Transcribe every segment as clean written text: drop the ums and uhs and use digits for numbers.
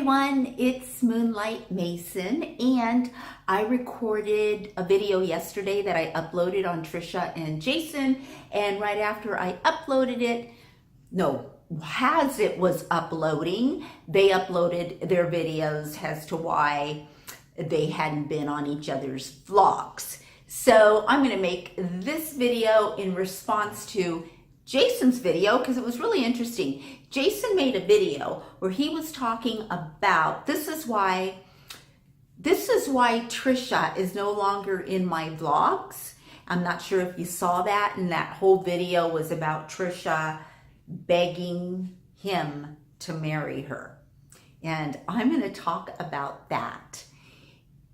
everyone, it's Moonlight Mason, and I recorded a video yesterday that I uploaded on Trisha and Jason, and right after I uploaded it, as it was uploading, they uploaded their videos as to why they hadn't been on each other's vlogs. So I'm going to make this video in response to Jason's video because it was really interesting. Jason made a video where he was talking about this is why Trisha is no longer in my vlogs. I'm not sure if you saw that, and that whole video was about Trisha begging him to marry her. And I'm going to talk about that.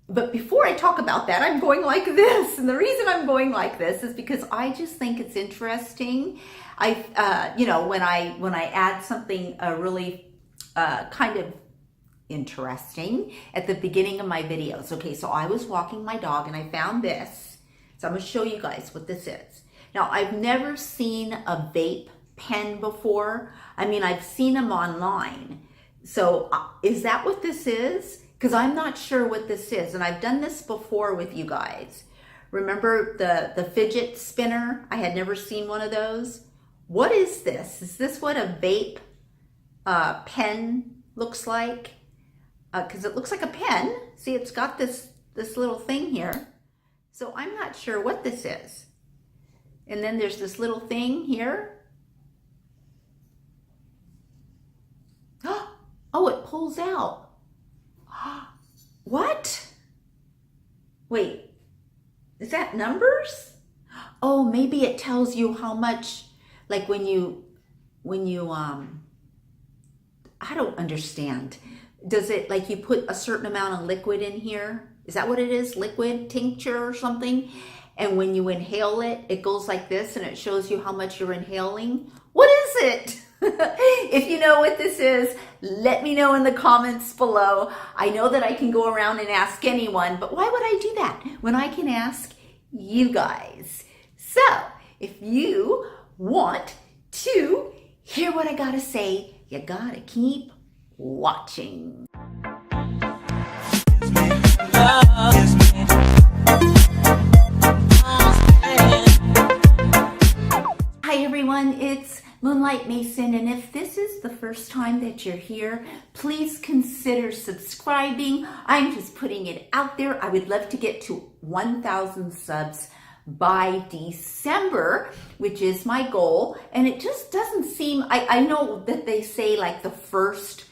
But before I talk about that, I'm going like this. And the reason I'm going like this is because I just think it's interesting. When I add something really kind of interesting at the beginning of my videos. Okay, so I was walking my dog and I found this. So I'm going to show you guys what this is. Now, I've never seen a vape pen before. I mean, I've seen them online. So is that what this is? Because I'm not sure what this is, and I've done this before with you guys. Remember the fidget spinner? I had never seen one of those. What is this? Is this what a vape pen looks like? Because it looks like a pen. See, it's got this little thing here. So I'm not sure what this is. And then there's this little thing here. Oh, it pulls out. What? Wait, is that numbers? Oh, maybe it tells you how much, like when you, I don't understand. Does it, like you put a certain amount of liquid in here? Is that what it is? Liquid tincture or something? And when you inhale it, it goes like this and it shows you how much you're inhaling. What is it? If you know what this is, let me know in the comments below. I know that I can go around and ask anyone, but why would I do that when I can ask you guys? So if you want to hear what I gotta say, you gotta keep watching. Hi everyone, it's Moonlight Mason, and if this is the first time that you're here, please consider subscribing. I'm just putting it out there. I would love to get to 1,000 subs by December, which is my goal. And it just doesn't seem, I know that they say like the first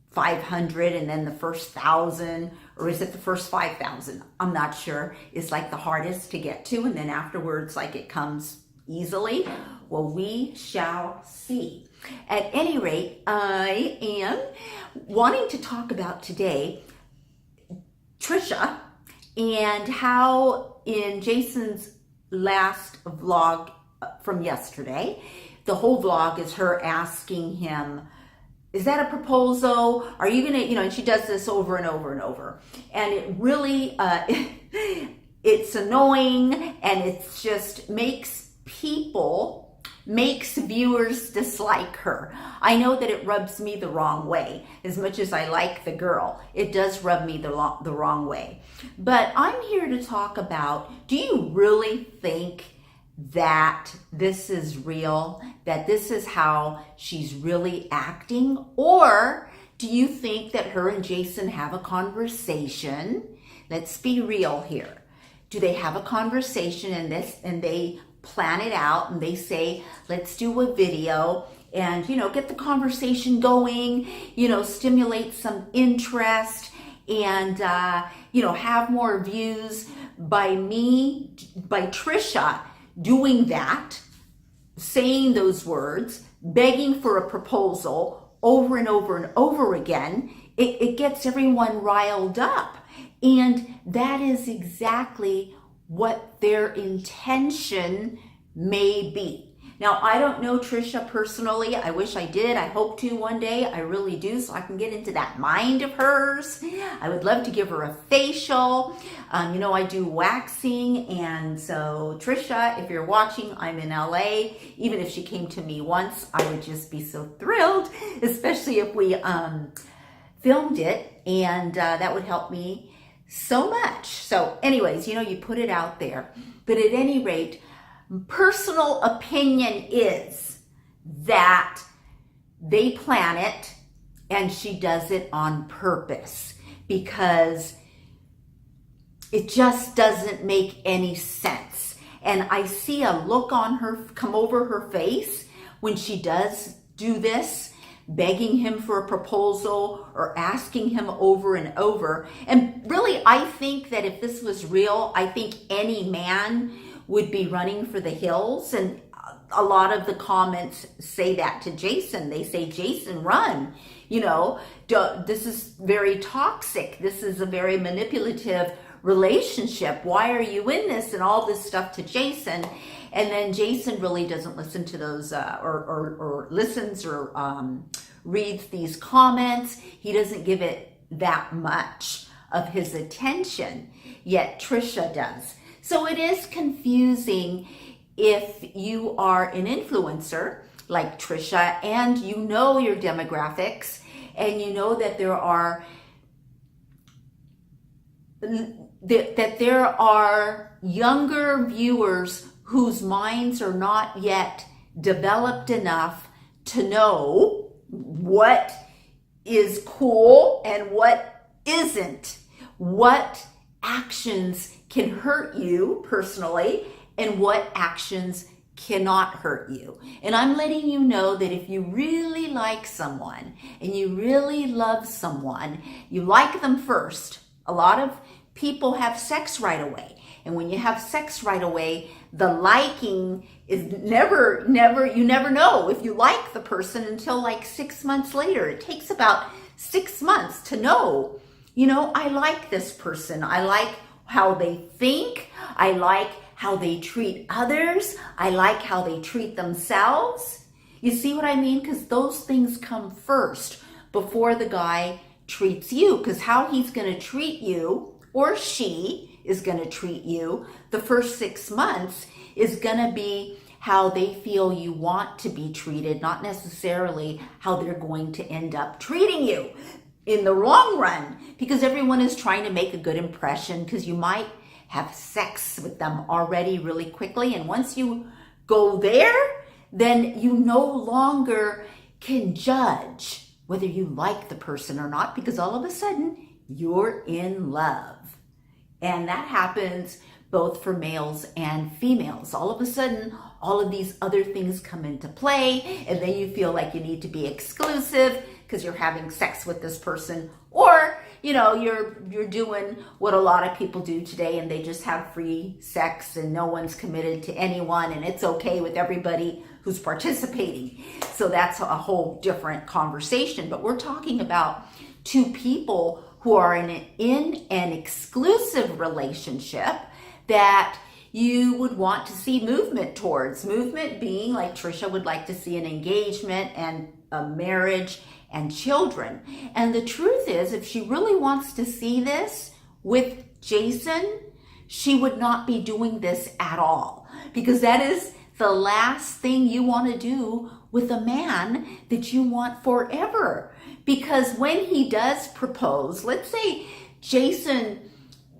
500 and then the first 1,000, or is it the first 5,000? I'm not sure. It's like the hardest to get to, and then afterwards like it comes easily. Well, we shall see. At any rate, I am wanting to talk about today Trisha and how in Jason's last vlog from yesterday, the whole vlog is her asking him, is that a proposal? Are you gonna, and she does this over and over and over. And it really, it's annoying, and it's just makes viewers dislike her. I know that it rubs me the wrong way. As much as I like the girl, it does rub me the wrong way. But I'm here to talk about, do you really think that this is real? That this is how she's really acting? Or do you think that her and Jason have a conversation? Let's be real here. Do they have a conversation and they plan it out and they say, let's do a video and, get the conversation going, stimulate some interest and, have more views by Trisha doing that, saying those words, begging for a proposal over and over and over again. It gets everyone riled up. And that is exactly what their intention may be. Now, I don't know Trisha personally. I wish I did. I hope to one day. I really do, so I can get into that mind of hers. I would love to give her a facial. I do waxing, and so Trisha, if you're watching, I'm in LA. Even if she came to me once, I would just be so thrilled, especially if we filmed it, and that would help me so much. So anyways, you put it out there. But at any rate, personal opinion is that they plan it and she does it on purpose because it just doesn't make any sense. And I see a look on her come over her face when she does do this, begging him for a proposal or asking him over and over. And really, I think that if this was real, I think any man would be running for the hills. And a lot of the comments say that to Jason. They say, Jason, run. This is very toxic. This is a very manipulative relationship. Why are you in this? And all this stuff to Jason. And then Jason really doesn't listen to those or listens or reads these comments. He doesn't give it that much of his attention, yet Trisha does. So it is confusing if you are an influencer like Trisha and you know your demographics and you know that there are younger viewers whose minds are not yet developed enough to know what is cool and what isn't, what actions can hurt you personally and what actions cannot hurt you. And I'm letting you know that if you really like someone and you really love someone, you like them first. A lot of people have sex right away. And when you have sex right away, the liking is never, you never know if you like the person until like 6 months later. It takes about 6 months to know, I like this person. I like how they think. I like how they treat others. I like how they treat themselves. You see what I mean? Because those things come first before the guy treats you. Because how he's going to treat you, or she is going to treat you, the first 6 months is going to be how they feel you want to be treated, not necessarily how they're going to end up treating you in the long run, because everyone is trying to make a good impression, because you might have sex with them already really quickly. And once you go there, then you no longer can judge whether you like the person or not, because all of a sudden you're in love. And that happens both for males and females. All of a sudden, all of these other things come into play, and then you feel like you need to be exclusive because you're having sex with this person, or you're doing what a lot of people do today, and they just have free sex and no one's committed to anyone, and it's okay with everybody who's participating. So that's a whole different conversation. But we're talking about two people who are in an exclusive relationship that you would want to see movement towards. Movement being like Trisha would like to see an engagement and a marriage and children. And the truth is, if she really wants to see this with Jason, she would not be doing this at all, because that is the last thing you want to do with a man that you want forever. Because when he does propose, let's say Jason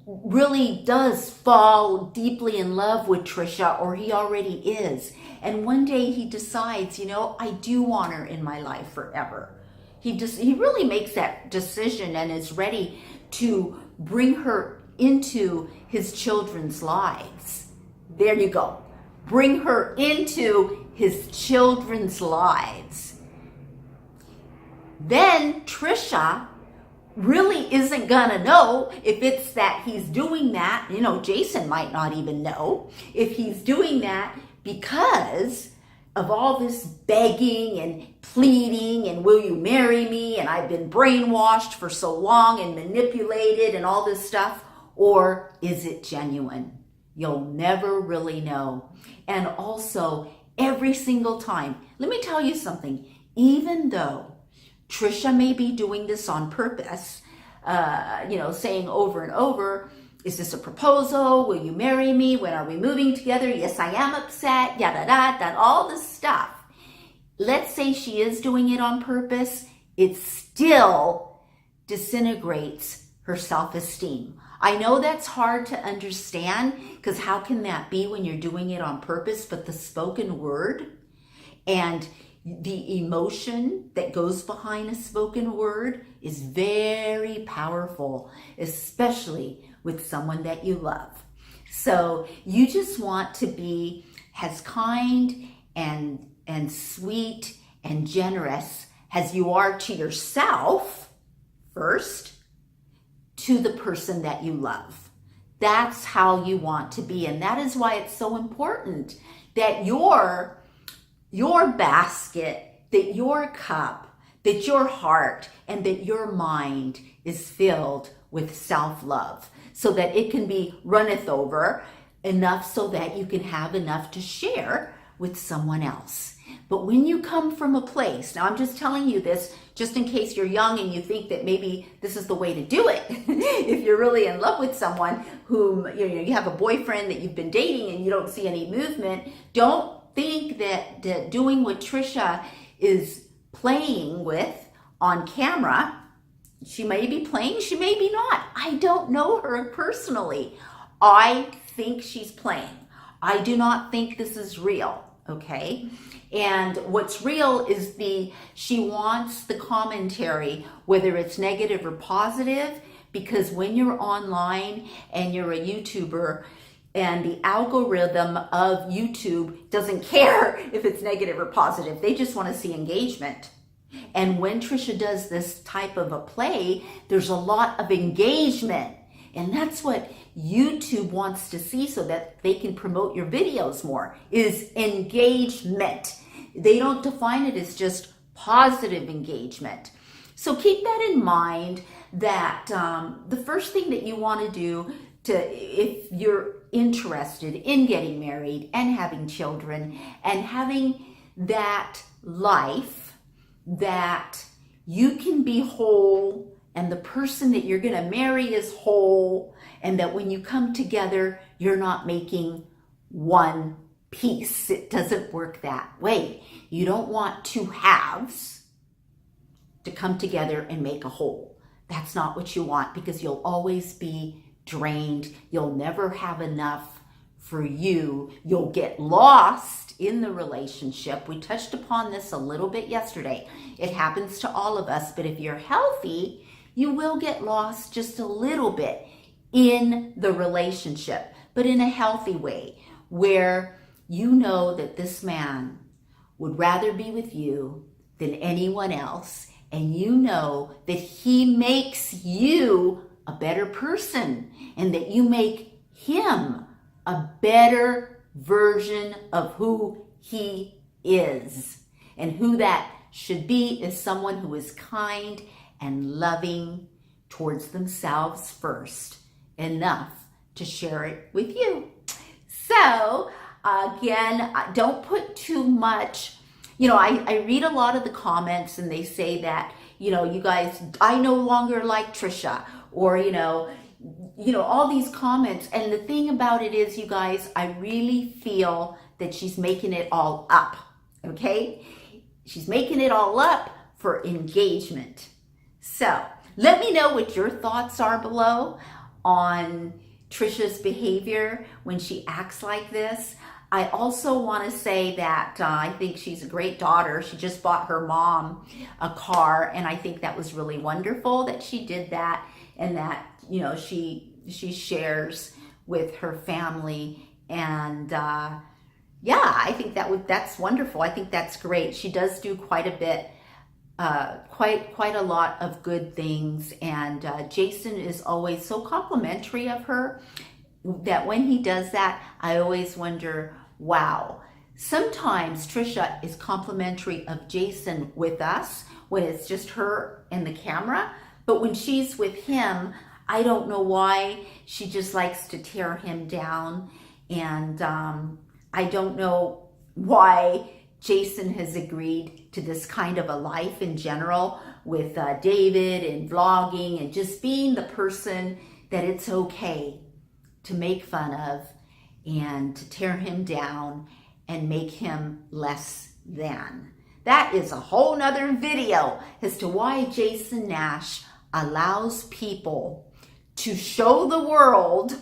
really does fall deeply in love with Trisha, or he already is, and one day he decides, I do want her in my life forever. He really makes that decision and is ready to bring her into his children's lives. There you go. Bring her into his children's lives. Then Trisha really isn't gonna know if it's that he's doing that. Jason might not even know if he's doing that because of all this begging and pleading and will you marry me, and I've been brainwashed for so long and manipulated and all this stuff, or is it genuine? You'll never really know. And also, every single time, let me tell you something, even though Trisha may be doing this on purpose, saying over and over, is this a proposal? Will you marry me? When are we moving together? Yes, I am upset, yada, that, all this stuff. Let's say she is doing it on purpose. It's still disintegrates her self-esteem. I know that's hard to understand, because how can that be when you're doing it on purpose? But the spoken word and the emotion that goes behind a spoken word is very powerful, especially with someone that you love. So you just want to be as kind and sweet and generous as you are to yourself first, to the person that you love. That's how you want to be. And that is why it's so important that your basket, that your cup, that your heart, and that your mind is filled with self-love, so that it can be runneth over enough so that you can have enough to share with someone else. But when you come from a place, now I'm just telling you this just in case you're young and you think that maybe this is the way to do it. If you're really in love with someone whom you have a boyfriend that you've been dating and you don't see any movement, don't think that doing what Trisha is playing with on camera, she may be playing, she may be not. I don't know her personally. I think she's playing. I do not think this is real, okay? And what's real is she wants the commentary, whether it's negative or positive, because when you're online and you're a YouTuber, and the algorithm of YouTube doesn't care if it's negative or positive. They just want to see engagement. And when Trisha does this type of a play, there's a lot of engagement. And that's what YouTube wants to see so that they can promote your videos more, is engagement. They don't define it as just positive engagement. So keep that in mind, that the first thing that you want to do if you're interested in getting married and having children and having that life that you can be whole and the person that you're going to marry is whole, and that when you come together, you're not making one piece. It doesn't work that way. You don't want two halves to come together and make a whole. That's not what you want, because you'll always be drained. You'll never have enough for you. You'll get lost in the relationship. We touched upon this a little bit yesterday. It happens to all of us, but if you're healthy, you will get lost just a little bit in the relationship, but in a healthy way, where you know that this man would rather be with you than anyone else, and you know that he makes you a better person, and that you make him a better version of who he is. And who that should be is someone who is kind and loving towards themselves first, enough to share it with you. So again, don't put too much. I read a lot of the comments and they say that, you guys, I no longer like Trisha, or, all these comments. And the thing about it is, you guys, I really feel that she's making it all up, okay? She's making it all up for engagement. So let me know what your thoughts are below on Trisha's behavior when she acts like this. I also want to say that I think she's a great daughter. She just bought her mom a car, and I think that was really wonderful that she did that, and that, she shares with her family. And I think that's wonderful. I think that's great. She does do quite a bit, quite a lot of good things, and Jason is always so complimentary of her, that when he does that, I always wonder, wow. Sometimes Trisha is complimentary of Jason with us when it's just her and the camera, but when she's with him, I don't know why, she just likes to tear him down. And I don't know why Jason has agreed to this kind of a life in general with David and vlogging and just being the person that it's okay to make fun of and to tear him down and make him less than. That is a whole nother video as to why Jason Nash allows people to show the world,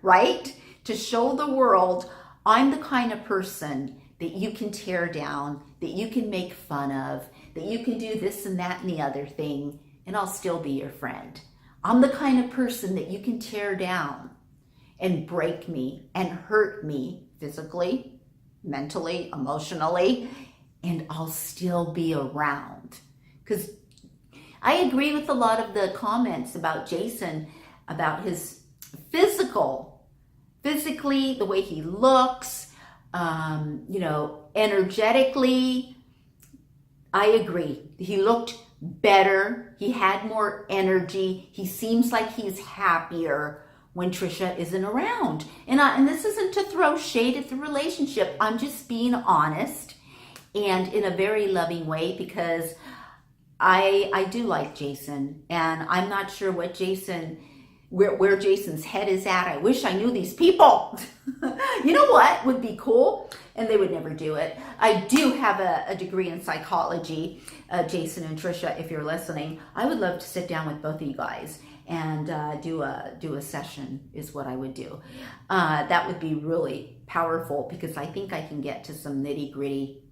right? To show the world, I'm the kind of person that you can tear down, that you can make fun of, that you can do this and that and the other thing, and I'll still be your friend. I'm the kind of person that you can tear down and break me and hurt me physically, mentally, emotionally, and I'll still be around. Because I agree with a lot of the comments about Jason, about his physically, the way he looks, energetically. I agree. He looked better. He had more energy. He seems like he's happier when Trisha isn't around. And this isn't to throw shade at the relationship. I'm just being honest and in a very loving way, because I do like Jason, and I'm not sure what where Jason's head is at. I wish I knew these people. You know what would be cool? And they would never do it. I do have a degree in psychology, Jason and Trisha, if you're listening. I would love to sit down with both of you guys and do a session is what I would do. That would be really powerful, because I think I can get to some nitty gritty,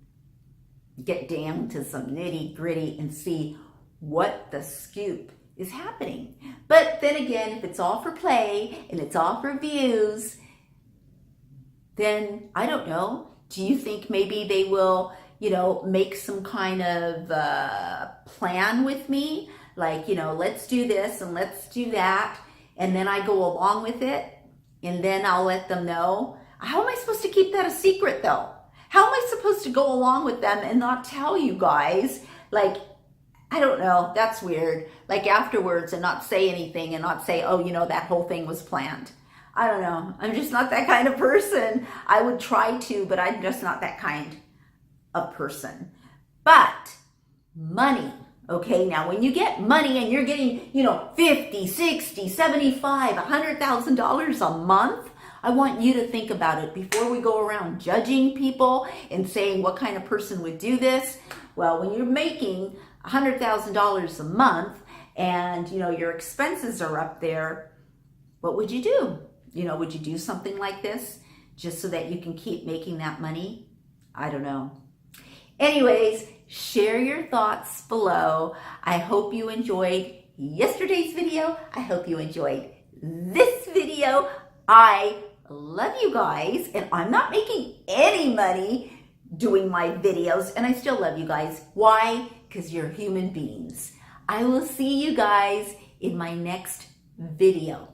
get down to some nitty gritty and see what the scoop is happening. But then again, if it's all for play and it's all for views, then I don't know. Do you think maybe they will, make some kind of plan with me? Like, let's do this and let's do that. And then I go along with it, and then I'll let them know. How am I supposed to keep that a secret though? How am I supposed to go along with them and not tell you guys? Like, I don't know. That's weird. Like afterwards, and not say anything and not say, oh, that whole thing was planned. I don't know. I'm just not that kind of person. I would try to, but I'm just not that kind of person. But money, okay? Now, when you get money and you're getting, $50, $60, $75, $100,000 a month, I want you to think about it before we go around judging people and saying what kind of person would do this. Well, when you're making $100,000 a month and, your expenses are up there, what would you do? Would you do something like this just so that you can keep making that money? I don't know. Anyways, share your thoughts below. I hope you enjoyed yesterday's video. I hope you enjoyed this video. I love you guys, and I'm not making any money doing my videos, and I still love you guys. Why? Because you're human beings. I will see you guys in my next video.